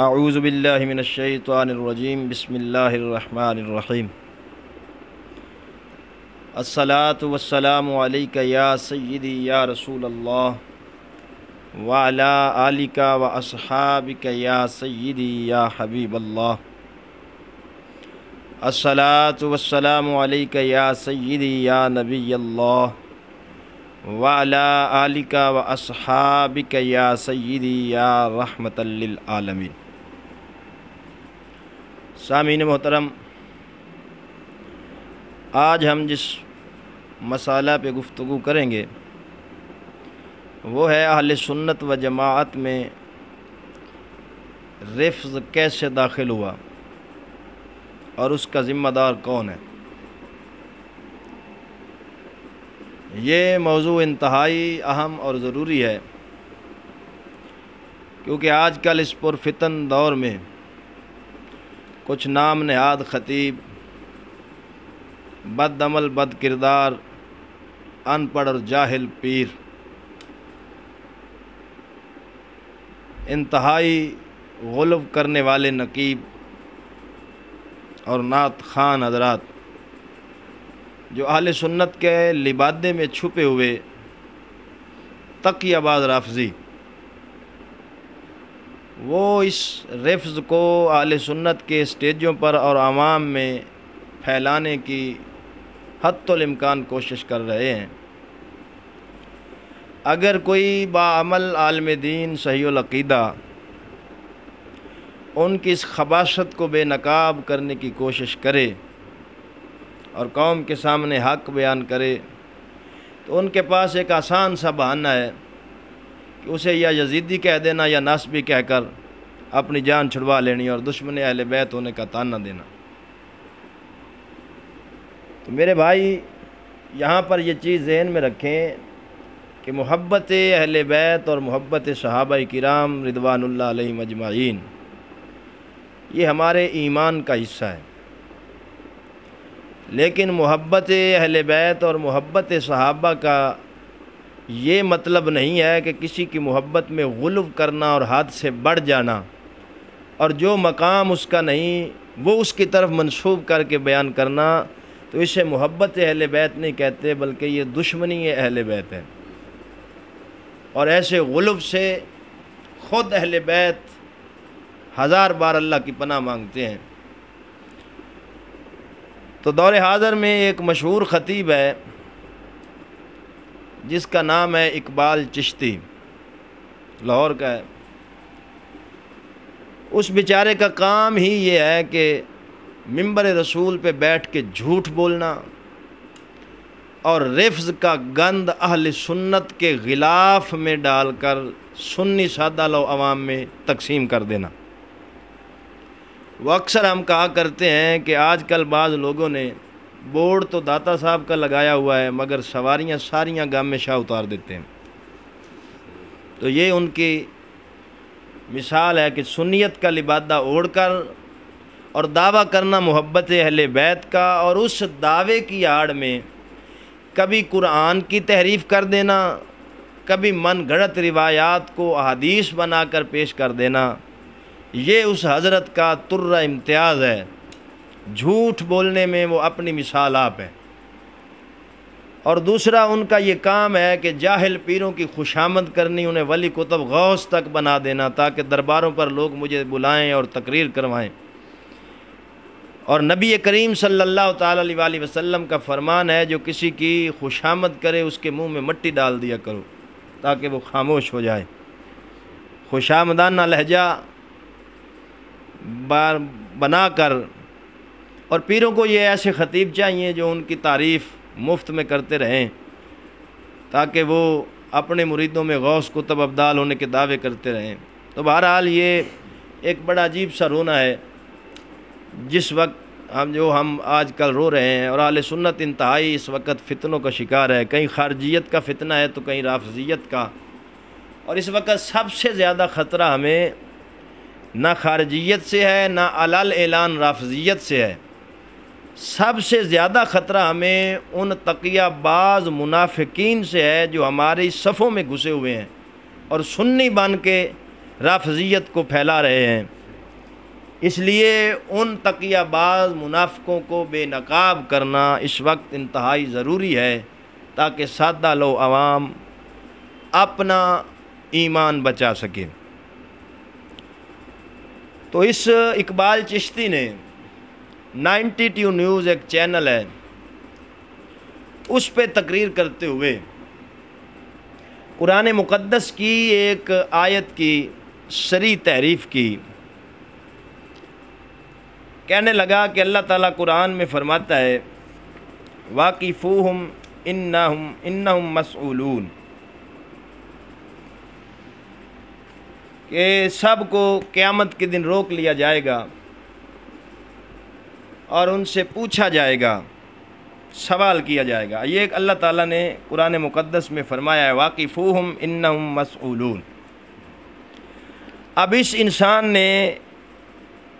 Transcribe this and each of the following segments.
اعوذ باللہ من الشیطان الرجیم بسم اللہ الرحمن الرحیم الصلاۃ والسلام علیک یا سیدی یا رسول اللہ وعلی آلک و اصحابک یا سیدی یا حبیب اللہ الصلاۃ والسلام علیک یا سیدی یا نبی اللہ وعلی آلک و اصحابک یا سیدی یا رحمۃ للعالمین۔ سامعین محترم، آج ہم جس مسئلہ پہ گفتگو کریں گے وہ ہے اہل سنت و جماعت میں رفض کیسے داخل ہوا اور اس کا ذمہ دار کون ہے۔ یہ موضوع انتہائی اہم اور ضروری ہے، کیونکہ آج کل اس پرفتن دور میں کچھ نام نہاد خطیب، بد عمل بد کردار، ان پڑھ اور جاہل پیر، انتہائی غلو کرنے والے نقیب اور نعت خوان حضرات جو اہل سنت کے لبادے میں چھپے ہوئے تقیہ باز رافضی، وہ اس رفض کو اہل سنت کے اسٹیجوں پر اور عوام میں پھیلانے کی حتی الامکان کوشش کر رہے ہیں۔ اگر کوئی باعمل عالم دین صحیح العقیدہ ان کی اس خباثت کو بے نقاب کرنے کی کوشش کرے اور قوم کے سامنے حق بیان کرے تو ان کے پاس ایک آسان سا بہانہ ہے کہ اسے یا یزیدی کہہ دینا یا ناسبی کہہ کر اپنی جان چھڑوا لینی اور دشمن اہل بیت ہونے کا تانا دینا۔ تو میرے بھائی، یہاں پر یہ چیز ذہن میں رکھیں کہ محبت اہل بیت اور محبت صحابہ کرام رضوان اللہ علیہم اجمعین یہ ہمارے ایمان کا حصہ ہے، لیکن محبت اہل بیت اور محبت صحابہ کا یہ مطلب نہیں ہے کہ کسی کی محبت میں غلو کرنا اور حد سے بڑھ جانا اور جو مقام اس کا نہیں وہ اس کی طرف منسوب کر کے بیان کرنا، تو اسے محبت اہل بیت نہیں کہتے بلکہ یہ دشمنی اہل بیت ہے۔ اور ایسے غلو سے خود اہل بیت ہزار بار اللہ کی پناہ مانگتے ہیں۔ تو دور حاضر میں ایک مشہور خطیب ہے جس کا نام ہے اقبال چشتی، لاہور کا ہے۔ اس بیچارے کا کام ہی یہ ہے کہ منبر رسول پہ بیٹھ کے جھوٹ بولنا اور رفض کا گند اہل سنت کے غلاف میں ڈال کر سنی سادہ لو عوام میں تقسیم کر دینا۔ وہ اکثر ہم کہا کرتے ہیں کہ آج کل بعض لوگوں نے بورڈ تو داتا صاحب کا لگایا ہوا ہے مگر سواریاں ساریاں گام میں شاہ اتار دیتے ہیں۔ تو یہ ان کی مثال ہے کہ سنیت کا لبادہ اوڑھ کر اور دعویٰ کرنا محبت اہل بیت کا، اور اس دعوے کی آڑ میں کبھی قرآن کی تحریف کر دینا، کبھی من گھڑت روایات کو احادیث بنا کر پیش کر دینا، یہ اس حضرت کا ترہ امتیاز ہے۔ جھوٹ بولنے میں وہ اپنی مثال آپ ہے۔ اور دوسرا ان کا یہ کام ہے کہ جاہل پیروں کی خوشامد کرنی، انہیں ولی کتب غوث تک بنا دینا تاکہ درباروں پر لوگ مجھے بلائیں اور تقریر کروائیں۔ اور نبی کریم صلی اللہ تعالی علیہ وآلہ وسلم کا فرمان ہے جو کسی کی خوشامد کرے اس کے منہ میں مٹی ڈال دیا کرو تاکہ وہ خاموش ہو جائے۔ خوشامدانہ لہجہ بنا کر، اور پیروں کو یہ ایسے خطیب چاہیے جو ان کی تعریف مفت میں کرتے رہیں تاکہ وہ اپنے مریدوں میں غوث کتب ابدال ہونے کے دعوے کرتے رہیں۔ تو بہرحال یہ ایک بڑا عجیب سا رونا ہے جس وقت ہم آج کل رو رہے ہیں، اور اہل سنت انتہائی اس وقت فتنوں کا شکار ہے۔ کہیں خارجیت کا فتنہ ہے تو کہیں رافضیت کا، اور اس وقت سب سے زیادہ خطرہ ہمیں نہ خارجیت سے ہے نہ علل اعلان رافضیت سے ہے، سب سے زیادہ خطرہ ہمیں ان تقیہ باز منافقین سے ہے جو ہماری صفوں میں گھسے ہوئے ہیں اور سنی بن کے رافضیت کو پھیلا رہے ہیں۔ اس لیے ان تقیہ باز منافقوں کو بے نقاب کرنا اس وقت انتہائی ضروری ہے تاکہ سادہ لو عوام اپنا ایمان بچا سکے۔ تو اس اقبال چشتی نے 92 نیوز ایک چینل ہے، اس پہ تقریر کرتے ہوئے قرآن مقدس کی ایک آیت کی صریح تعریف کی۔ کہنے لگا کہ اللہ تعالیٰ قرآن میں فرماتا ہے واقفوہم انہم مسئولون، کہ سب کو قیامت کے دن روک لیا جائے گا اور ان سے پوچھا جائے گا، سوال کیا جائے گا۔ یہ ایک اللہ تعالیٰ نے قرآن مقدس میں فرمایا ہے واقفوہم انہم مسئولون۔ اب اس انسان نے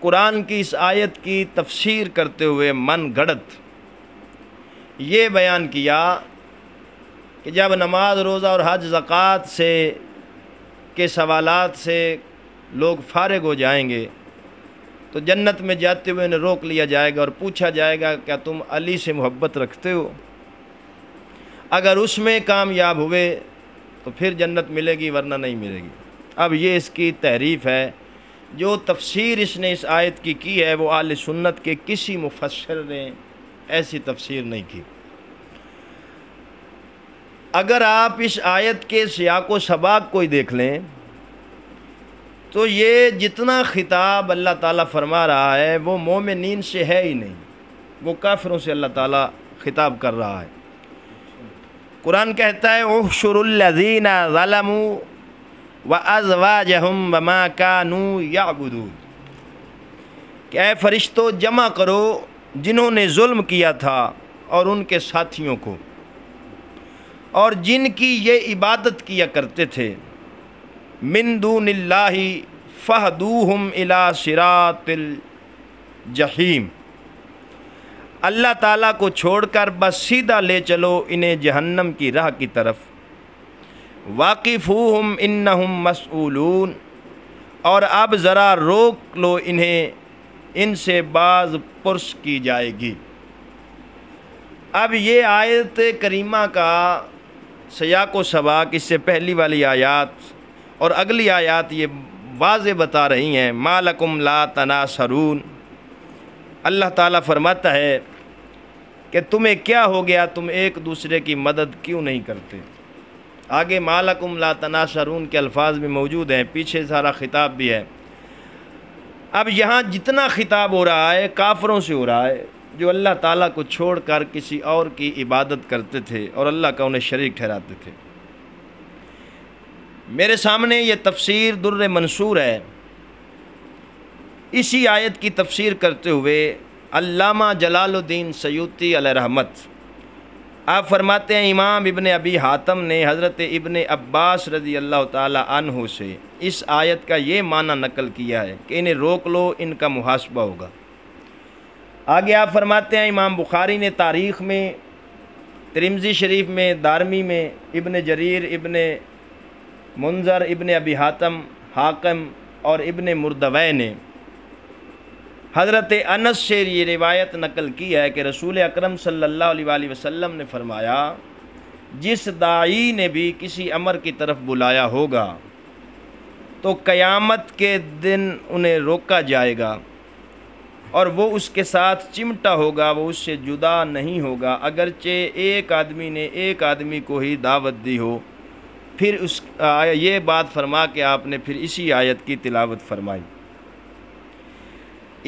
قرآن کی اس آیت کی تفسیر کرتے ہوئے من گھڑت یہ بیان کیا کہ جب نماز روزہ اور حج زکوٰۃ سے کے سوالات سے لوگ فارغ ہو جائیں گے تو جنت میں جاتے ہوئے انہیں روک لیا جائے گا اور پوچھا جائے گا کیا تم علی سے محبت رکھتے ہو؟ اگر اس میں کامیاب ہوئے تو پھر جنت ملے گی، ورنہ نہیں ملے گی۔ اب یہ اس کی تعریف ہے۔ جو تفسیر اس نے اس آیت کی ہے وہ اہل سنت کے کسی مفسر نے ایسی تفسیر نہیں کی۔ اگر آپ اس آیت کے سیاق و سباق کو ہی دیکھ لیں تو یہ جتنا خطاب اللہ تعالیٰ فرما رہا ہے وہ مومنین سے ہے ہی نہیں، وہ کافروں سے اللہ تعالیٰ خطاب کر رہا ہے۔ قرآن کہتا ہے احشروا الذین ظلموا وازواجہم وما کانوا یعبدون، کہ اے فرشتوں جمع کرو جنہوں نے ظلم کیا تھا اور ان کے ساتھیوں کو، اور جن کی یہ عبادت کیا کرتے تھے، من دون اللہ فہدوہم الی صراط الجحیم، اللہ تعالیٰ کو چھوڑ کر بس سیدھا لے چلو انہیں جہنم کی راہ کی طرف۔ واقفوہم انہم مسئولون، اور اب ذرا روک لو انہیں، ان سے باز پرس کی جائے گی۔ اب یہ آیت کریمہ کا سیاق و سباق اس سے پہلی والی آیات اور اگلی آیات یہ واضح بتا رہی ہیں۔ ما لکم لا تناصرون، اللہ تعالیٰ فرماتا ہے کہ تمہیں کیا ہو گیا، تم ایک دوسرے کی مدد کیوں نہیں کرتے؟ آگے ما لکم لا تناصرون کے الفاظ بھی موجود ہیں، پیچھے سارا خطاب بھی ہے۔ اب یہاں جتنا خطاب ہو رہا ہے کافروں سے ہو رہا ہے جو اللہ تعالیٰ کو چھوڑ کر کسی اور کی عبادت کرتے تھے اور اللہ کا انہیں شریک ٹھہراتے تھے۔ میرے سامنے یہ تفسیر در منصور ہے۔ اسی آیت کی تفسیر کرتے ہوئے علامہ جلال الدین سیوطی علیہ رحمت آپ فرماتے ہیں امام ابن ابی حاتم نے حضرت ابن عباس رضی اللہ تعالی عنہ سے اس آیت کا یہ معنی نقل کیا ہے کہ انہیں روک لو، ان کا محاسبہ ہوگا۔ آگے آپ فرماتے ہیں امام بخاری نے تاریخ میں، ترمذی شریف میں، دارمی میں، ابن جریر، ابن منذر، ابن ابی حاتم، حاکم اور ابن مردوی نے حضرت انس سے یہ روایت نقل کی ہے کہ رسول اکرم صلی اللہ علیہ وآلہ وسلم نے فرمایا جس داعی نے بھی کسی امر کی طرف بلایا ہوگا تو قیامت کے دن انہیں روکا جائے گا اور وہ اس کے ساتھ چمٹا ہوگا، وہ اس سے جدا نہیں ہوگا، اگرچہ ایک آدمی نے ایک آدمی کو ہی دعوت دی ہو۔ پھر یہ بات فرما کے آپ نے پھر اسی آیت کی تلاوت فرمائی۔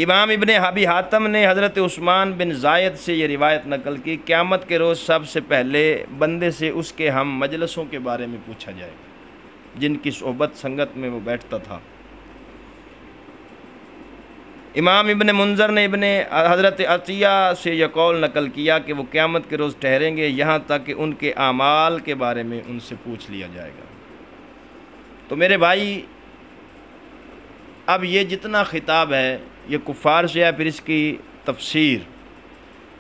امام ابن ابی حاتم نے حضرت عثمان بن زائد سے یہ روایت نقل کی، قیامت کے روز سب سے پہلے بندے سے اس کے ہم مجلسوں کے بارے میں پوچھا جائے گا، جن کی صحبت سنگت میں وہ بیٹھتا تھا۔ امام ابن منذر نے حضرت عطیہ سے یہ قول نقل کیا کہ وہ قیامت کے روز ٹھہریں گے یہاں تک کہ ان کے اعمال کے بارے میں ان سے پوچھ لیا جائے گا۔ تو میرے بھائی، اب یہ جتنا خطاب ہے یہ کفار سے ہے، پھر اس کی تفسیر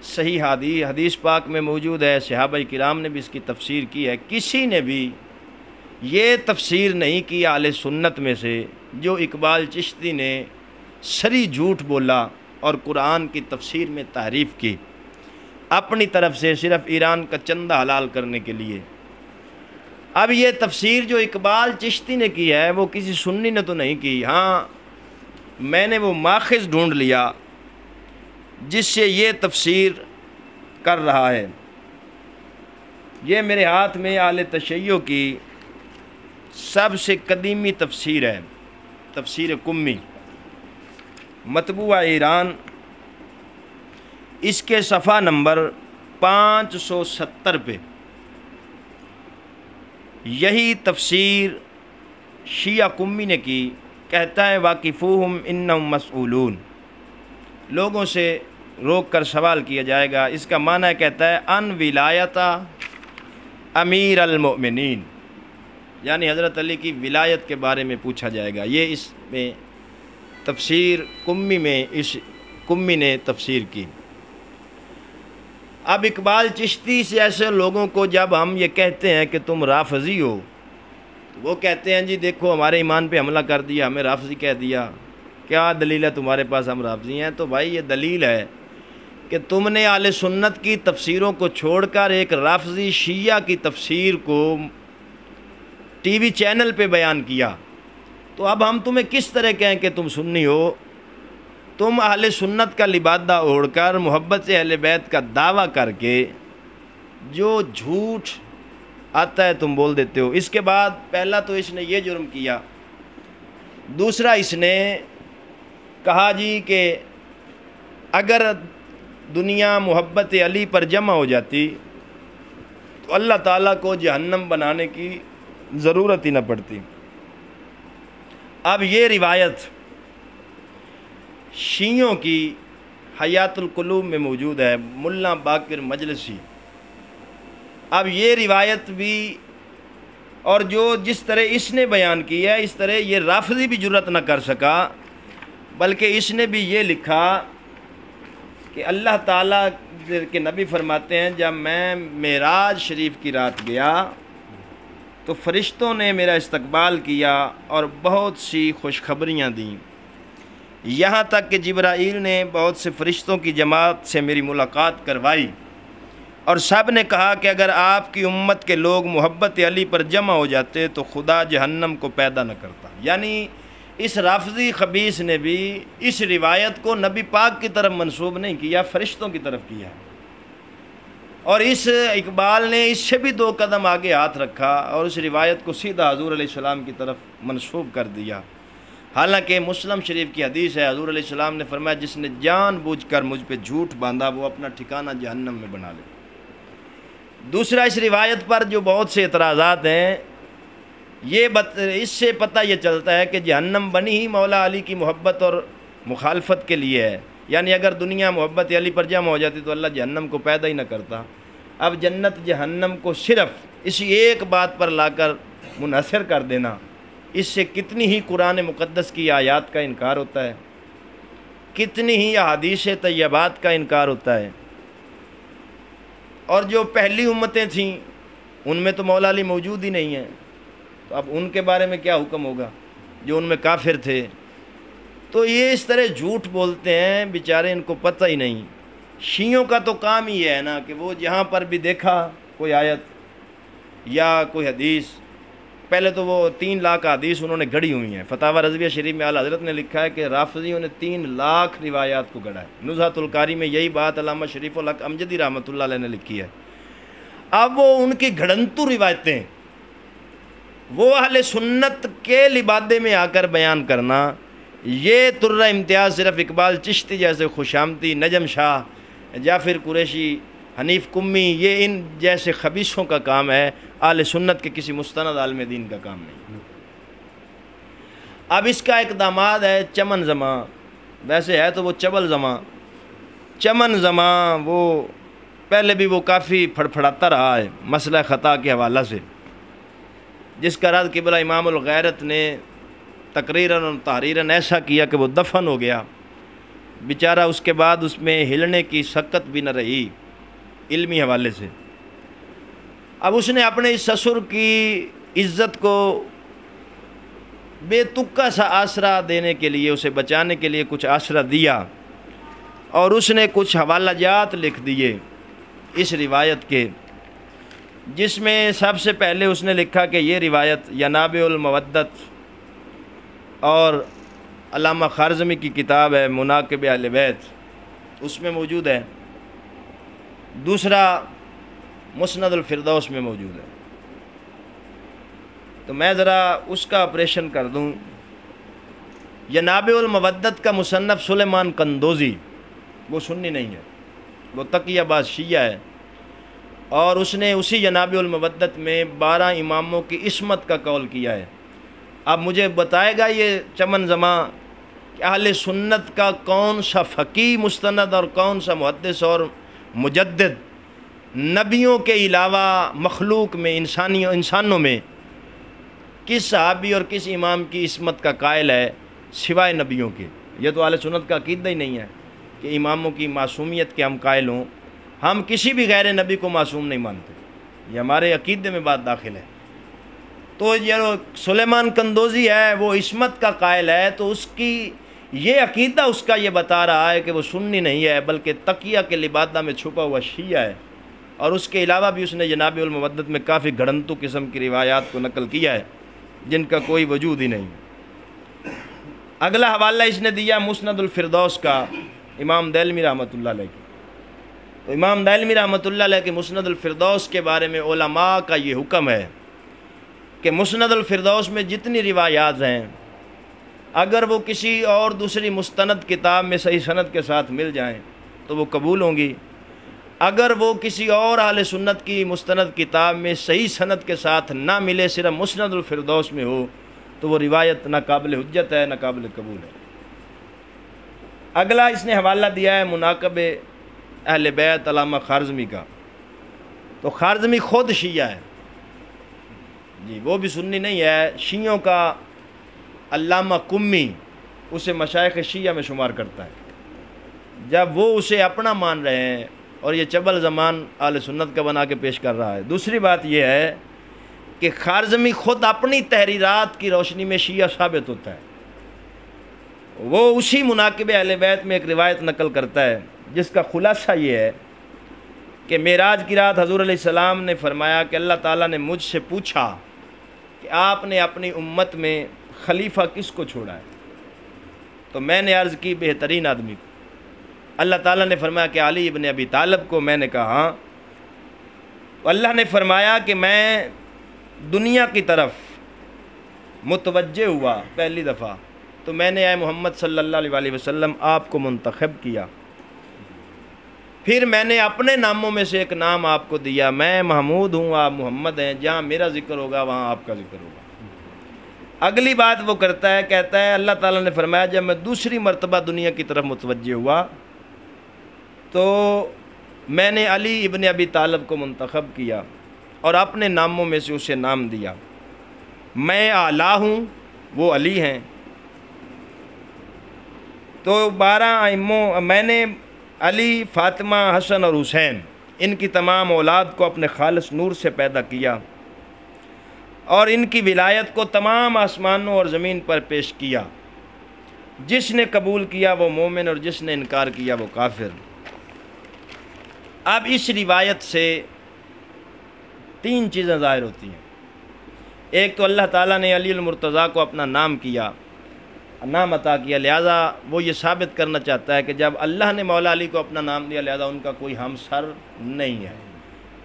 صحیح حدیث پاک میں موجود ہے، صحابہ کرام نے بھی اس کی تفسیر کی ہے۔ کسی نے بھی یہ تفسیر نہیں کی اہل سنت میں سے جو اقبال چشتی نے سری جھوٹ بولا اور قرآن کی تفسیر میں تحریف کی اپنی طرف سے صرف ایران کا چندہ حلال کرنے کے لیے۔ اب یہ تفسیر جو اقبال چشتی نے کی ہے وہ کسی سنی نے تو نہیں کی، ہاں میں نے وہ ماخذ ڈھونڈ لیا جس سے یہ تفسیر کر رہا ہے۔ یہ میرے ہاتھ میں اہل تشیع کی سب سے قدیمی تفسیر ہے، تفسیر قمی، مطبوعہ ایران۔ اس کے صفحہ نمبر 570 پہ یہی تفسیر شیعہ قمی نے کی، کہتا ہے واقفوہم انہم مسئولون، لوگوں سے روک کر سوال کیا جائے گا۔ اس کا معنی کہتا ہے ان ولایت امیر المؤمنین، یعنی حضرت علی کی ولایت کے بارے میں پوچھا جائے گا۔ یہ اس میں تفسیر قمی میں اس قمی نے تفسیر کی۔ اب اقبال چشتی سے ایسے لوگوں کو جب ہم یہ کہتے ہیں کہ تم رافضی ہو، وہ کہتے ہیں جی دیکھو ہمارے ایمان پہ حملہ کر دیا، ہمیں رافضی کہہ دیا، کیا دلیل ہے تمہارے پاس ہم رافضی ہیں؟ تو بھائی یہ دلیل ہے کہ تم نے اہل سنت کی تفسیروں کو چھوڑ کر ایک رافضی شیعہ کی تفسیر کو ٹی وی چینل پہ بیان کیا، تو اب ہم تمہیں کس طرح کہیں کہ تم سنی ہو؟ تم اہل سنت کا لبادہ اوڑھ کر محبت سے اہل بیت کا دعویٰ کر کے جو جھوٹ آتا ہے تم بول دیتے ہو۔ اس کے بعد پہلا تو اس نے یہ جرم کیا، دوسرا اس نے کہا جی کہ اگر دنیا محبت علی پر جمع ہو جاتی تو اللہ تعالیٰ کو جہنم بنانے کی ضرورت ہی نہ پڑتی۔ اب یہ روایت شیعوں کی حیات القلوب میں موجود ہے، ملا باقر مجلسی۔ اب یہ روایت بھی اور جس طرح اس نے بیان کی ہے اس طرح یہ رافضی بھی جرأت نہ کر سکا، بلکہ اس نے بھی یہ لکھا کہ اللہ تعالیٰ کے نبی فرماتے ہیں جب میں معراج شریف کی رات گیا تو فرشتوں نے میرا استقبال کیا اور بہت سی خوشخبریاں دیں، یہاں تک کہ جبرائیل نے بہت سے فرشتوں کی جماعت سے میری ملاقات کروائی اور سب نے کہا کہ اگر آپ کی امت کے لوگ محبت علی پر جمع ہو جاتے تو خدا جہنم کو پیدا نہ کرتا۔ یعنی اس رافضی خبیث نے بھی اس روایت کو نبی پاک کی طرف منسوب نہیں کیا، فرشتوں کی طرف کیا، اور اس اقبال نے اس سے بھی 2 قدم آگے ہاتھ رکھا اور اس روایت کو سیدھا حضور علیہ السلام کی طرف منسوب کر دیا۔ حالانکہ مسلم شریف کی حدیث ہے، حضور علیہ السلام نے فرمایا جس نے جان بوجھ کر مجھ پہ جھوٹ باندھا وہ اپنا ٹھکانہ جہنم میں بنا لے۔ دوسرا اس روایت پر جو بہت سے اعتراضات ہیں، اس سے پتہ یہ چلتا ہے کہ جہنم بنی ہی مولا علی کی محبت اور مخالفت کے لیے ہے، یعنی اگر دنیا محبت علی پر جمع ہو جاتی تو اللہ جہنم کو پیدا ہی نہ کرتا۔ اب جنت جہنم کو صرف اسی ایک بات پر لا کر منحصر کر دینا، اس سے کتنی ہی قرآن مقدس کی آیات کا انکار ہوتا ہے، کتنی ہی احادیث طیبات کا انکار ہوتا ہے۔ اور جو پہلی امتیں تھیں ان میں تو مولا علی موجود ہی نہیں ہیں، تو اب ان کے بارے میں کیا حکم ہوگا جو ان میں کافر تھے؟ تو یہ اس طرح جھوٹ بولتے ہیں بیچارے، ان کو پتہ ہی نہیں۔ شیعوں کا تو کام ہی ہے نا کہ وہ جہاں پر بھی دیکھا کوئی آیت یا کوئی حدیث، پہلے تو وہ 3 لاکھ حدیث انہوں نے گھڑی ہوئی ہیں۔ فتاوی رضویہ شریف میں اعلیٰ حضرت نے لکھا ہے کہ رافضیوں نے 3 لاکھ روایات کو گھڑا ہے۔ نزہۃ القاری میں یہی بات علامہ شریف الحق امجدی رحمۃ اللہ علیہ نے لکھی ہے۔ اب وہ ان کی گھڑنتو روایتیں وہ اہل سنت کے لبادے میں آ کر بیان کرنا، یہ ترہ امتیاز صرف اقبال چشتی جیسے خوشامتی، نجم شاہ، جعفر قریشی، حنیف قمی، یہ ان جیسے خبیثوں کا کام ہے، اہل سنت کے کسی مستند عالم دین کا کام نہیں۔ اب اس کا ایک داماد ہے چمن زماں، ویسے ہے تو وہ چبل زماں، چمن زماں وہ پہلے بھی وہ کافی پھڑپھڑاتا رہا ہے مسئلہ خطا کے حوالہ سے، جس کا رد قبلہ امام الغیرت نے تقریراً اور تحریراً ایسا کیا کہ وہ دفن ہو گیا بیچارہ، اس کے بعد اس میں ہلنے کی سکت بھی نہ رہی علمی حوالے سے۔ اب اس نے اپنے اس سسر کی عزت کو بے تکا سا آسرا دینے کے لیے، اسے بچانے کے لیے کچھ آسرا دیا، اور اس نے کچھ حوالہ جات لکھ دیے اس روایت کے، جس میں سب سے پہلے اس نے لکھا کہ یہ روایت ینابع المودت اور علامہ خارزمی کی کتاب ہے مناقب اہل بیت، اس میں موجود ہے، دوسرا مسند الفردوس میں موجود ہے۔ تو میں ذرا اس کا آپریشن کر دوں۔ ینابع المودت کا مصنف سلیمان قندوزی، وہ سنی نہیں ہے، وہ تقیہ باز شیعہ ہے، اور اس نے اسی ینابع المودت میں 12 اماموں کی عصمت کا قول کیا ہے۔ اب مجھے بتائے گا یہ چمن زماں کہ اہل سنت کا کون سا فقیہ مستند اور کون سا محدث اور مجدد نبیوں کے علاوہ مخلوق میں انسانوں میں کس صحابی اور کس امام کی عصمت کا قائل ہے سوائے نبیوں کے؟ یہ تو اہل سنت کا عقیدہ ہی نہیں ہے کہ اماموں کی معصومیت کے ہم قائل ہوں۔ ہم کسی بھی غیر نبی کو معصوم نہیں مانتے، یہ ہمارے عقیدے میں بات داخل ہے۔ تو یہ سلیمان قندوزی ہے، وہ عصمت کا قائل ہے، تو اس کی یہ عقیدہ اس کا یہ بتا رہا ہے کہ وہ سنی نہیں ہے بلکہ تقیہ کے لبادہ میں چھپا ہوا شیعہ ہے، اور اس کے علاوہ بھی اس نے ینابع المودت میں کافی گھڑنتو قسم کی روایات کو نقل کیا ہے جن کا کوئی وجود ہی نہیں۔ اگلا حوالہ اس نے دیا مسند الفردوس کا، امام دہلوی رحمۃ اللہ علیہ کی۔ تو امام دہلوی رحمۃ اللہ علیہ کے مسند الفردوس کے بارے میں علماء کا یہ حکم ہے کہ مسند الفردوس میں جتنی روایات ہیں اگر وہ کسی اور دوسری مستند کتاب میں صحیح سند کے ساتھ مل جائیں تو وہ قبول ہوں گی، اگر وہ کسی اور اہل سنت کی مستند کتاب میں صحیح سند کے ساتھ نہ ملے، صرف مسند الفردوس میں ہو، تو وہ روایت نہ قابل حجت ہے نہ قابل قبول ہے۔ اگلا اس نے حوالہ دیا ہے مناقب اہل بیت علامہ خارزمی کا۔ تو خارزمی خود شیعہ ہے جی، وہ بھی سنی نہیں ہے، شیعوں کا علامہ قمی اسے مشائخ شیعہ میں شمار کرتا ہے۔ جب وہ اسے اپنا مان رہے ہیں اور یہ چبل زمان اہل سنت کا بنا کے پیش کر رہا ہے۔ دوسری بات یہ ہے کہ خارزمی خود اپنی تحریرات کی روشنی میں شیعہ ثابت ہوتا ہے۔ وہ اسی مناقب اہل بیت میں ایک روایت نقل کرتا ہے جس کا خلاصہ یہ ہے کہ معراج کی رات حضور علیہ السلام نے فرمایا کہ اللہ تعالیٰ نے مجھ سے پوچھا کہ آپ نے اپنی امت میں خلیفہ کس کو چھوڑا ہے؟ تو میں نے عرض کی بہترین آدمی کو۔ اللہ تعالیٰ نے فرمایا کہ علی ابن ابی طالب کو۔ میں نے کہا ہاں۔ اللہ نے فرمایا کہ میں دنیا کی طرف متوجہ ہوا پہلی دفعہ تو میں نے اے محمد صلی اللہ علیہ وسلم آپ کو منتخب کیا، پھر میں نے اپنے ناموں میں سے ایک نام آپ کو دیا، میں محمود ہوں آپ محمد ہیں، جہاں میرا ذکر ہوگا وہاں آپ کا ذکر ہوگا۔ اگلی بات وہ کرتا ہے، کہتا ہے اللہ تعالیٰ نے فرمایا جب میں دوسری مرتبہ دنیا کی طرف متوجہ ہوا تو میں نے علی ابن ابی طالب کو منتخب کیا اور اپنے ناموں میں سے اسے نام دیا، میں اعلیٰ ہوں وہ علی ہیں۔ تو 12 ائموں میں نے علی، فاطمہ، حسن اور حسین ان کی تمام اولاد کو اپنے خالص نور سے پیدا کیا اور ان کی ولایت کو تمام آسمانوں اور زمین پر پیش کیا، جس نے قبول کیا وہ مومن اور جس نے انکار کیا وہ کافر۔ اب اس روایت سے 3 چیزیں ظاہر ہوتی ہیں۔ ایک تو اللہ تعالیٰ نے علی المرتضیٰ کو اپنا نام کیا، نام عطا کیا، لہٰذا وہ یہ ثابت کرنا چاہتا ہے کہ جب اللہ نے مولا علی کو اپنا نام دیا لہٰذا ان کا کوئی ہمسر نہیں ہے۔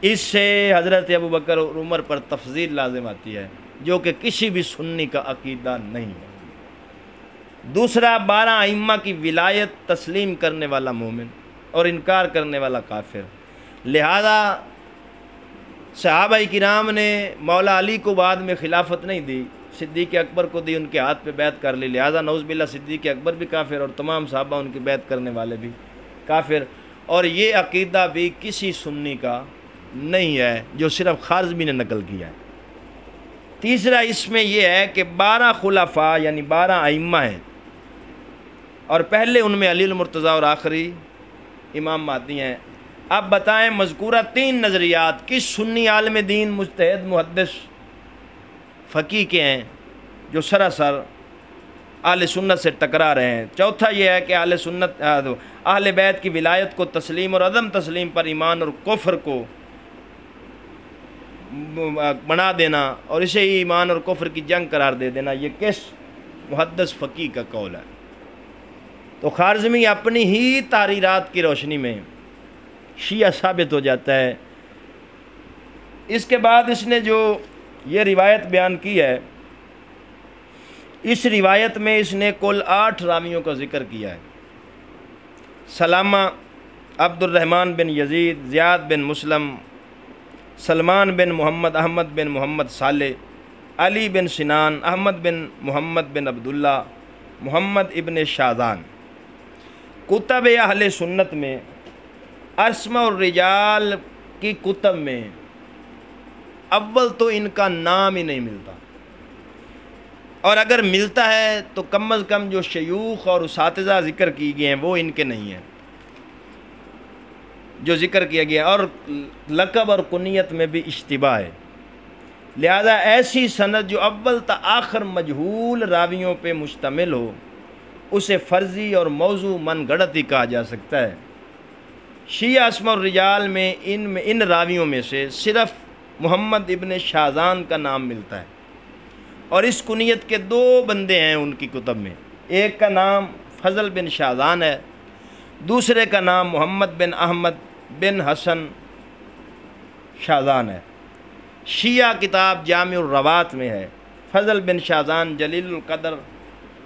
اس سے حضرت ابوبکر اور عمر پر تفضیل لازم آتی ہے جو کہ کسی بھی سنی کا عقیدہ نہیں ہے۔ دوسرا، 12 ائمہ کی ولایت تسلیم کرنے والا مومن اور انکار کرنے والا کافر، لہذا صحابہ کرام نے مولا علی کو بعد میں خلافت نہیں دی، صدیق اکبر کو دی، ان کے ہاتھ پہ بیعت کر لی، لہذا نعوذ باللہ صدیق اکبر بھی کافر اور تمام صحابہ ان کی بیعت کرنے والے بھی کافر۔ اور یہ عقیدہ بھی کسی سنی کا نہیں ہے، جو صرف خارزمی نے نقل کیا ہے۔ تیسرا اس میں یہ ہے کہ 12 خلفاء یعنی 12 ائمہ ہیں، اور پہلے ان میں علی المرتضیٰ اور آخری امام مہدی ہیں۔ اب بتائیں مذکورہ 3 نظریات کس سنی عالم دین، مجتہد، محدث، فقیہ کے ہیں جو سراسر اہل سنت سے ٹکرا رہے ہیں۔ چوتھا یہ ہے کہ اہل بیت کی ولایت کو تسلیم اور عدم تسلیم پر ایمان اور کفر کو بنا دینا اور اسے ہی ایمان اور کفر کی جنگ قرار دے دینا، یہ کس محدث فقیہ کا قول ہے؟ تو خارزمی اپنی ہی تحریرات کی روشنی میں شیعہ ثابت ہو جاتا ہے۔ اس کے بعد اس نے جو یہ روایت بیان کی ہے، اس روایت میں اس نے کل 8 راویوں کا ذکر کیا ہے۔ سلامہ، عبد الرحمن بن یزید، زیاد بن مسلم، سلمان بن محمد، احمد بن محمد صالح، علی بن سنان، احمد بن محمد بن عبداللہ، محمد ابن شاذان۔ کتب اہل سنت میں اسماء الرجال کی کتب میں اول تو ان کا نام ہی نہیں ملتا، اور اگر ملتا ہے تو کم از کم جو شیوخ اور اساتذہ ذکر کی گئے ہیں وہ ان کے نہیں ہیں جو ذکر کیا گیا، اور لقب اور کنیت میں بھی اشتباہ ہے۔ لہذا ایسی سند جو اول تا آخر مجہول راویوں پہ مشتمل ہو اسے فرضی اور موضوع من گھڑت ہی کہا جا سکتا ہے۔ شیعہ اسماء الرجال میں ان راویوں میں سے صرف محمد ابن شاذان کا نام ملتا ہے، اور اس کنیت کے 2 بندے ہیں ان کی کتب میں، ایک کا نام فضل بن شاذان ہے، دوسرے کا نام محمد بن احمد بن حسن شاذان ہے۔ شیعہ کتاب جامع الروات میں ہے۔ فضل بن شاذان جلیل القدر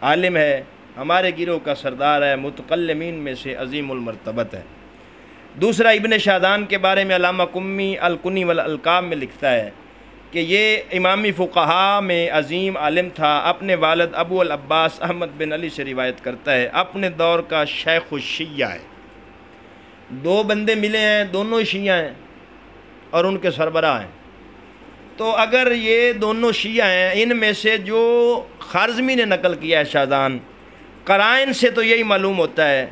عالم ہے، ہمارے گروہ کا سردار ہے، متکلمین میں سے عظیم المرتبت ہے۔ دوسرا ابن شاذان کے بارے میں علامہ قمی الکنی والالقاب میں لکھتا ہے کہ یہ امامی فقہاء میں عظیم عالم تھا، اپنے والد ابو العباس احمد بن علی سے روایت کرتا ہے، اپنے دور کا شیخ الشیعہ ہے۔ 2 بندے ملے ہیں، دونوں شیعہ ہیں اور ان کے سربراہ ہیں۔ تو اگر یہ دونوں شیعہ ہیں، ان میں سے جو خارزمی نے نقل کیا ہے شاذان، قرائن سے تو یہی معلوم ہوتا ہے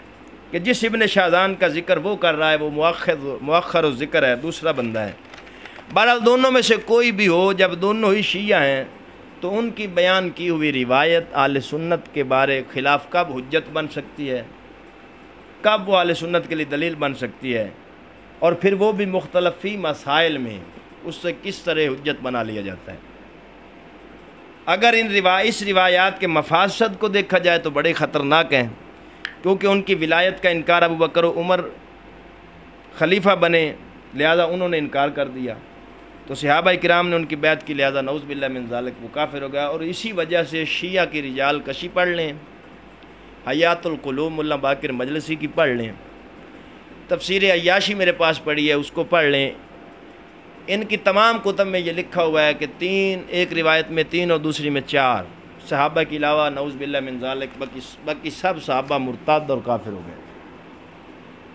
کہ جس ابن شاذان کا ذکر وہ کر رہا ہے وہ مؤخر الذکر ہے، دوسرا بندہ ہے۔ بہرحال دونوں میں سے کوئی بھی ہو، جب دونوں ہی شیعہ ہیں تو ان کی بیان کی ہوئی روایت اہل سنت کے بارے خلاف کب حجت بن سکتی ہے، کب وہ اہل سنت کے لیے دلیل بن سکتی ہے، اور پھر وہ بھی مختلفی مسائل میں اس سے کس طرح حجت بنا لیا جاتا ہے۔ اگر اس روایات کے مفاسد کو دیکھا جائے تو بڑے خطرناک ہیں، کیونکہ ان کی ولایت کا انکار ابو بکر و عمر خلیفہ بنے، لہذا انہوں نے انکار کر دیا، تو صحابہ کرام نے ان کی بیعت کی، لہذا نعوذ باللہ من ذالک وہ کافر ہو گیا۔ اور اسی وجہ سے شیعہ کی رجال کشی پڑھ لیں، حیات القلوب ملا باقر مجلسی کی پڑھ لیں، تفسیر عیاشی میرے پاس پڑھی ہے اس کو پڑھ لیں، ان کی تمام کتب میں یہ لکھا ہوا ہے کہ 3، ایک روایت میں 3 اور دوسری میں 4 صحابہ کے علاوہ نعوذ باللہ من ذالک باقی سب صحابہ مرتد اور کافر ہو گئے۔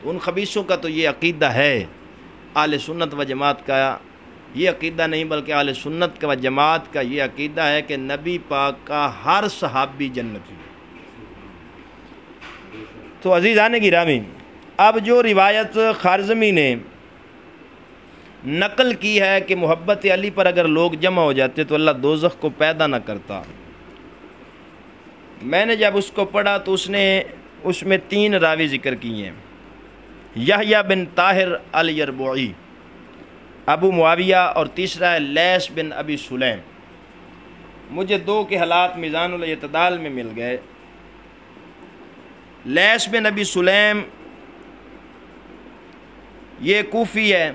تو ان خبیثوں کا تو یہ عقیدہ ہے، اہل سنت و جماعت کا یہ عقیدہ نہیں بلکہ اہل سنت و جماعت کا یہ عقیدہ ہے کہ نبی پاک کا ہر صحابی جنتی ہے۔ تو عزیزان گرامی، اب جو روایت خارزمی نے نقل کی ہے کہ محبت علی پر اگر لوگ جمع ہو جاتے تو اللہ دوزخ کو پیدا نہ کرتا، میں نے جب اس کو پڑھا تو اس میں 3 راوی ذکر کیے ہیں، یحییٰ بن طاہر الیربوعی، ابو معاویہ، اور تیسرا ہے لیث بن ابی سلیم۔ مجھے 2 کے حالات میزان الاعتدال میں مل گئے۔ لیث بن ابی سلیم یہ کوفی ہے،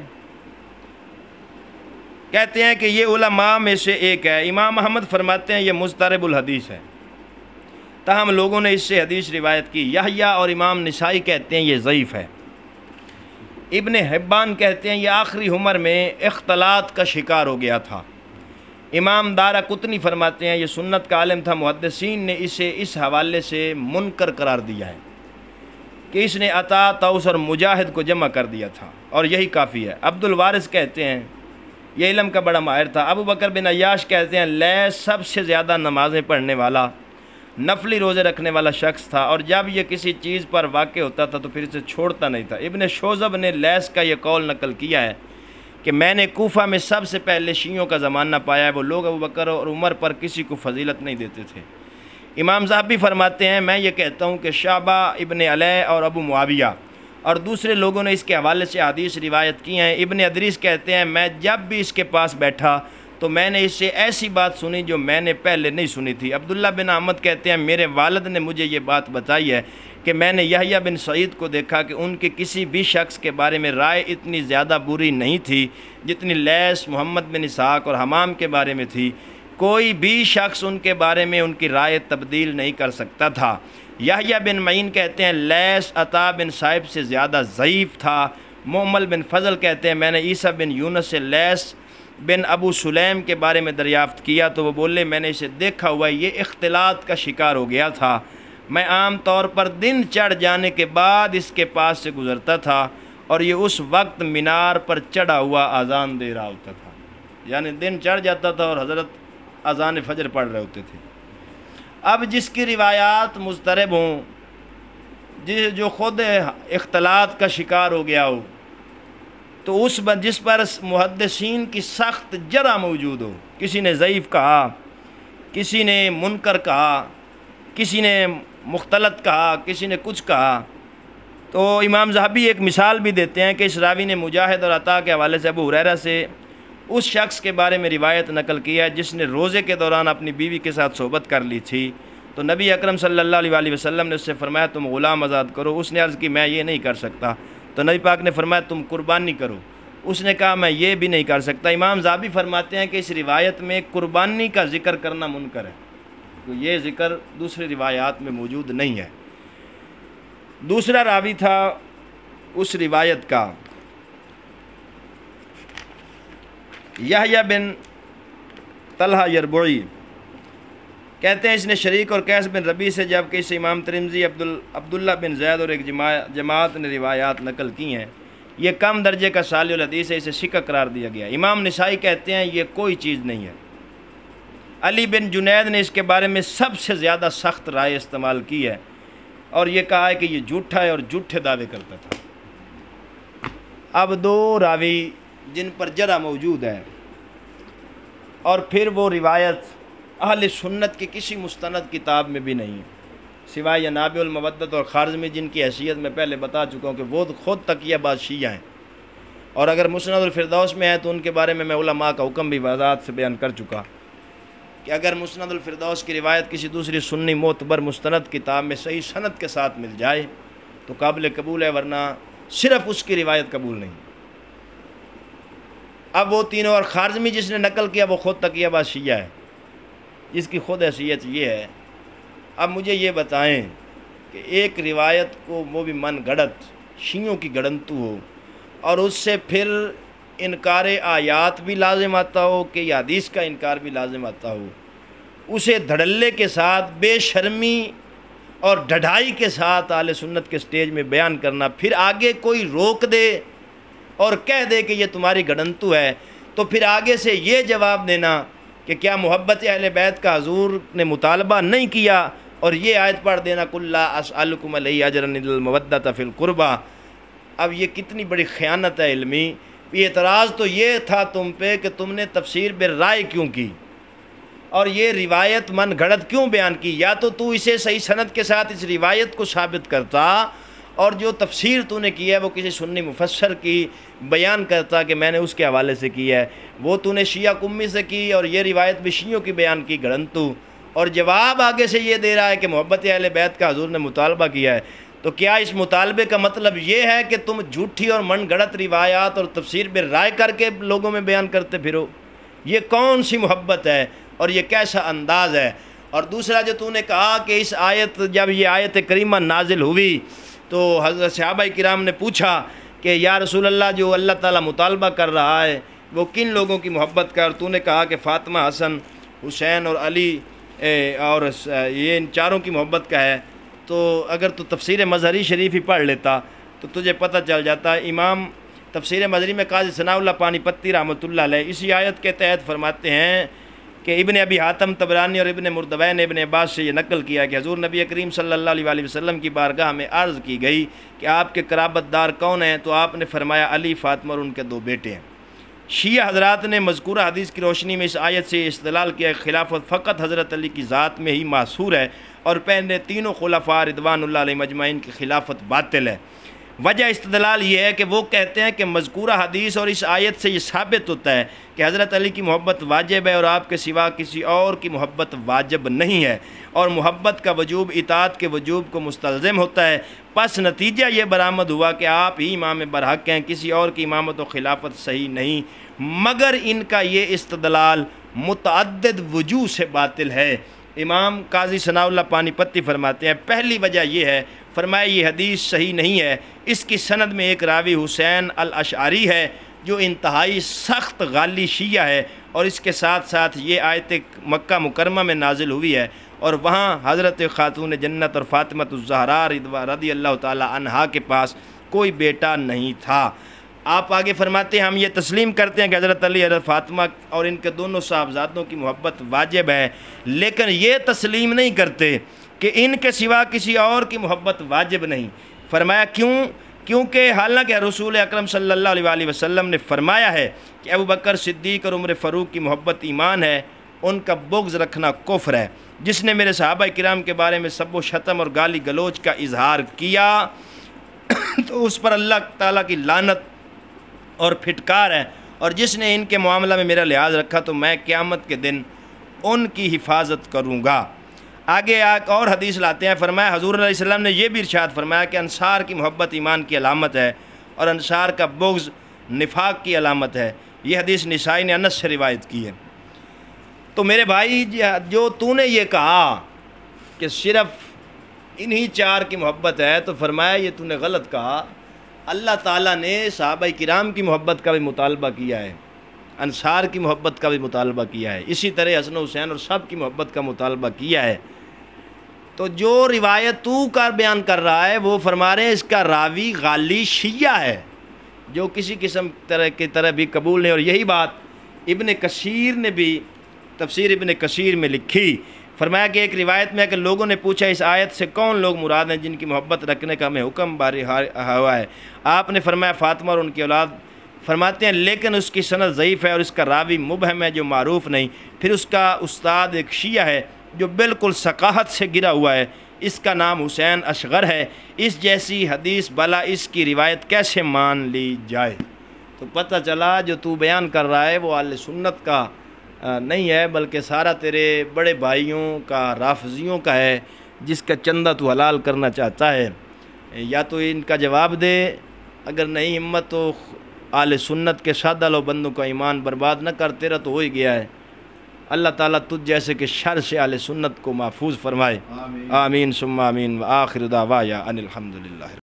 کہتے ہیں کہ یہ علماء میں سے ایک ہے۔ امام احمد فرماتے ہیں یہ مضطرب الحدیث ہے، تاہم لوگوں نے اس سے حدیث روایت کی۔ یحییٰ اور امام نسائی کہتے ہیں یہ ضعیف ہے۔ ابن حبان کہتے ہیں یہ آخری عمر میں اختلاط کا شکار ہو گیا تھا۔ امام دارقطنی فرماتے ہیں یہ سنت کا عالم تھا، محدثین نے اسے اس حوالے سے منکر قرار دیا ہے کہ اس نے عطا، طوس اور مجاہد کو جمع کر دیا تھا، اور یہی کافی ہے۔ عبد الوارث کہتے ہیں یہ علم کا بڑا ماہر تھا۔ ابو بکر بن عیاش کہتے ہیں لیث سب سے زیادہ نمازیں پڑھنے والا، نفلی روزے رکھنے والا شخص تھا، اور جب یہ کسی چیز پر واقع ہوتا تھا تو پھر اسے چھوڑتا نہیں تھا۔ ابن شوذب نے لیث کا یہ قول نقل کیا ہے کہ میں نے کوفہ میں سب سے پہلے شیعوں کا زمانہ پایا ہے، وہ لوگ ابو بکر اور عمر پر کسی کو فضیلت نہیں دیتے تھے۔ امام ذہبی فرماتے ہیں میں یہ کہتا ہوں کہ شعبہ ابن علیہ اور ابو معاویہ اور دوسرے لوگوں نے اس کے حوالے سے حدیث روایت کی ہیں۔ ابن ادریس کہتے ہیں میں جب بھی اس کے پاس بیٹھا تو میں نے اس سے ایسی بات سنی جو میں نے پہلے نہیں سنی تھی۔ عبداللہ بن احمد کہتے ہیں میرے والد نے مجھے یہ بات بتائی ہے کہ میں نے یحییٰ بن سعید کو دیکھا کہ ان کے کسی بھی شخص کے بارے میں رائے اتنی زیادہ بری نہیں تھی جتنی لیث، محمد بن اسحاق اور حمام کے بارے میں تھی۔ کوئی بھی شخص ان کے بارے میں ان کی رائے تبدیل نہیں کر سکتا تھا۔ یحییٰ بن معین کہتے ہیں لیث عطا بن صائب سے زیادہ ضعیف تھا۔ محمل بن فضل کہتے ہیں میں نے عیسیٰ بن یونس سے لیث بن ابو سلیم کے بارے میں دریافت کیا تو وہ بولے میں نے اسے دیکھا ہوا ہے، یہ اختلاط کا شکار ہو گیا تھا۔ میں عام طور پر دن چڑھ جانے کے بعد اس کے پاس سے گزرتا تھا اور یہ اس وقت مینار پر چڑھا ہوا اذان دے رہا ہوتا تھا، یعنی دن چڑھ جاتا تھا اور حضرت اذان فجر پڑھ رہے ہوتے تھے۔ اب جس کی روایات مضطرب ہوں، جو خود اختلاط کا شکار ہو گیا ہو، تو جس پر محدثین کی سخت جرح موجود ہو، کسی نے ضعیف کہا، کسی نے منکر کہا، کسی نے مختلط کہا، کسی نے کچھ کہا، تو امام ذہبی ایک مثال بھی دیتے ہیں کہ اس راوی نے مجاہد اور عطا کے حوالے سے ابو ہریرہ سے اس شخص کے بارے میں روایت نقل کیا ہے جس نے روزے کے دوران اپنی بیوی کے ساتھ صحبت کر لی تھی، تو نبی اکرم صلی اللہ علیہ وسلم نے اس سے فرمایا تم غلام آزاد کرو۔ اس نے عرض کی میں یہ نہیں کر سکتا، تو نبی پاک نے فرمایا تم قربانی کرو۔ اس نے کہا میں یہ بھی نہیں کر سکتا۔ امام ذہبی فرماتے ہیں کہ اس روایت میں قربانی کا ذکر کرنا منکر ہے، تو یہ ذکر دوسری روایات میں موجود نہیں ہے۔ دوسرا راوی تھا اس روایت کا یحییٰ بن طلحہ یربوعی، کہتے ہیں اس نے شریک اور قیس بن ربیع سے، جبکہ اس امام ترمذی عبداللہ بن زید اور ایک جماعت نے روایات نقل کی ہیں، یہ کم درجے کا صالح الحدیث ہے، اسے ثقہ قرار دیا گیا۔ امام نسائی کہتے ہیں یہ کوئی چیز نہیں ہے۔ علی بن جنید نے اس کے بارے میں سب سے زیادہ سخت رائے استعمال کی ہے اور یہ کہا ہے کہ یہ جھوٹا ہے اور جھوٹے دعوے کرتا تھا۔ اب دو راوی جن پر جرح موجود ہے اور پھر وہ روایت اہل سنت کی کسی مستند کتاب میں بھی نہیں ہے سوائے نابع المودت اور خارزمی، جن کی حیثیت میں پہلے بتا چکا ہوں کہ وہ خود تقیہ باز شیعہ ہیں، اور اگر مسند الفردوس میں ہے تو ان کے بارے میں علماء کا حکم بھی وضاحت سے بیان کر چکا کہ اگر مسند الفردوس کی روایت کسی دوسری سنی معتبر مستند کتاب میں صحیح سند کے ساتھ مل جائے تو قابل قبول ہے، ورنہ صرف اس کی روایت قبول نہیں۔ اب وہ تینوں، اور خارزمی جس نے نقل کیا وہ خود تقیہ باز شیعہ ہے، جس کی خود حیثیت یہ ہے۔ اب مجھے یہ بتائیں کہ ایک روایت کو وہ بھی من گھڑت شیعوں کی گڑنتو ہو اور اس سے پھر انکار آیات بھی لازم آتا ہو کہ یہ حدیث کا انکار بھی لازم آتا ہو، اسے دھڑلے کے ساتھ بے شرمی اور ڈھڑائی کے ساتھ اہل سنت کے سٹیج میں بیان کرنا، پھر آگے کوئی روک دے اور کہہ دے کہ یہ تمہاری گڑنتو ہے، تو پھر آگے سے یہ جواب دینا کہ کیا محبت اہل بیت کا حضور نے مطالبہ نہیں کیا، اور یہ آیت پڑھ دینا قل لا اسألکم علیہ اجرا الا المودۃ فی القربى۔ اب یہ کتنی بڑی خیانت ہے علمی۔ اعتراض تو یہ تھا تم پہ کہ تم نے تفسیر بالرائے کیوں کی اور یہ روایت من گھڑت کیوں بیان کی، یا تو اسے صحیح سند کے ساتھ اس روایت کو ثابت کرتا اور جو تفسیر تو نے کی ہے وہ کسی سنی مفسر کی بیان کرتا کہ میں نے اس کے حوالے سے کی ہے، وہ تو نے شیعہ قمی سے کی اور یہ روایت بھی شیعوں کی بیان کی گھڑنتو، اور جواب آگے سے یہ دے رہا ہے کہ محبت اہل بیت کا حضور نے مطالبہ کیا ہے۔ تو کیا اس مطالبے کا مطلب یہ ہے کہ تم جھوٹی اور من گھڑت روایات اور تفسیر بالرائے کر کے لوگوں میں بیان کرتے پھرو؟ یہ کون سی محبت ہے اور یہ کیسا انداز ہے؟ اور دوسرا جو تو نے کہا کہ اس آیت، جب یہ آیت کریمہ نازل ہوئی تو حضرت صحابہ کرام نے پوچھا کہ یا رسول اللہ جو اللہ تعالیٰ مطالبہ کر رہا ہے وہ کن لوگوں کی محبت کا، اور تو نے کہا کہ فاطمہ، حسن، حسین اور علی اور یہ ان چاروں کی محبت کا ہے، تو اگر تو تفسیر مظہری شریف ہی پڑھ لیتا تو تجھے پتہ چل جاتا۔ امام تفسیر مظہری میں قاضی ثناء اللہ پانی پتی رحمۃ اللہ علیہ اسی آیت کے تحت فرماتے ہیں کہ ابن ابی حاتم طبرانی اور ابن مردوی نے ابن عباس سے یہ نقل کیا کہ حضور نبی کریم صلی اللہ علیہ وسلم کی بارگاہ میں عرض کی گئی کہ آپ کے قرابت دار کون ہیں، تو آپ نے فرمایا علی، فاطمہ اور ان کے 2 بیٹے ہیں۔ شیعہ حضرات نے مذکورہ حدیث کی روشنی میں اس آیت سے استدلال کیا کہ خلافت فقط حضرت علی کی ذات میں ہی محصور ہے اور پہلے تینوں خلفاء رضوان اللہ علیہ مجمعین کی خلافت باطل ہے۔ وجہ استدلال یہ ہے کہ وہ کہتے ہیں کہ مذکورہ حدیث اور اس آیت سے یہ ثابت ہوتا ہے کہ حضرت علی کی محبت واجب ہے اور آپ کے سوا کسی اور کی محبت واجب نہیں ہے، اور محبت کا وجوب اطاعت کے وجوب کو مستلزم ہوتا ہے۔ پس نتیجہ یہ برآمد ہوا کہ آپ ہی امام برحق ہیں، کسی اور کی امامت و خلافت صحیح نہیں، مگر ان کا یہ استدلال متعدد وجوہ سے باطل ہے۔ امام قاضی ثناء اللہ پانی پتی فرماتے ہیں پہلی وجہ یہ ہے، فرمایا یہ حدیث صحیح نہیں ہے، اس کی سند میں ایک راوی حسین الاشعری ہے جو انتہائی سخت غالی شیعہ ہے، اور اس کے ساتھ ساتھ یہ آیت مکہ مکرمہ میں نازل ہوئی ہے اور وہاں حضرت خاتون جنت اور فاطمہ الزہراء رضی اللہ تعالی عنہا کے پاس کوئی بیٹا نہیں تھا۔ آپ آگے فرماتے ہیں ہم یہ تسلیم کرتے ہیں کہ حضرت علی حضرت فاطمہ اور ان کے دونوں صاحبزادوں کی محبت واجب ہے، لیکن یہ تسلیم نہیں کرتے کہ ان کے سوا کسی اور کی محبت واجب نہیں۔ فرمایا کیونکہ حالانکہ رسول اکرم صلی اللہ علیہ وآلہ وسلم نے فرمایا ہے کہ ابو بکر صدیق اور عمر فاروق کی محبت ایمان ہے، ان کا بغض رکھنا کفر ہے۔ جس نے میرے صحابہ کرام کے بارے میں سب و شتم اور گالی گلوچ کا اظہار کیا تو اس پر اللہ تعالیٰ کی لعنت اور پھٹکار ہے، اور جس نے ان کے معاملہ میں میرا لحاظ رکھا تو میں قیامت کے دن ان کی حفاظت کروں گا۔ آگے ایک اور حدیث لاتے ہیں، فرمایا حضور علیہ السلام نے یہ بھی ارشاد فرمایا کہ انصار کی محبت ایمان کی علامت ہے اور انصار کا بغض نفاق کی علامت ہے۔ یہ حدیث نسائی نے انس سے روایت کی ہے۔ تو میرے بھائی جو تو نے یہ کہا کہ صرف انہی چار کی محبت ہے، تو فرمایا یہ تو نے غلط کہا۔ اللہ تعالیٰ نے صحابہ کرام کی محبت کا بھی مطالبہ کیا ہے، انصار کی محبت کا بھی مطالبہ کیا ہے، اسی طرح حسن و حسین اور سب کی محبت کا مطالبہ کیا ہے۔ تو جو روایت تو کا بیان کر رہا ہے وہ فرما رہے ہیں اس کا راوی غالی شیعہ ہے جو کسی قسم کی طرح بھی قبول نہیں، اور یہی بات ابن کثیر نے بھی تفسیر ابن کثیر میں لکھی۔ فرمایا کہ ایک روایت میں ہے کہ لوگوں نے پوچھا اس آیت سے کون لوگ مراد ہیں جن کی محبت رکھنے کا ہمیں حکم باری ہوا ہے؟ آپ نے فرمایا فاطمہ اور ان کی اولاد۔ فرماتے ہیں لیکن اس کی سند ضعیف ہے اور اس کا راوی مبہم ہے جو معروف نہیں، پھر اس کا استاد ایک شیعہ ہے جو بالکل ثقافت سے گرا ہوا ہے، اس کا نام حسین اصغر ہے۔ اس جیسی حدیث بلا اس کی روایت کیسے مان لی جائے؟ تو پتہ چلا جو تو بیان کر رہا ہے وہ اہل سنت کا نہیں ہے، بلکہ سارا تیرے بڑے بھائیوں کا، رافضیوں کا ہے، جس کا چندہ تو حلال کرنا چاہتا ہے۔ یا تو ان کا جواب دے، اگر نہیں ہمت تو اہل سنت کے سادہ لو بندوں کا ایمان برباد نہ کر، تیرا تو ہو ہی گیا ہے۔ اللہ تعالیٰ تجھ جیسے کہ شر سے اہل سنت کو محفوظ فرمائے، آمین ثم آمین، وآخر دعوایا ان الحمدللہ۔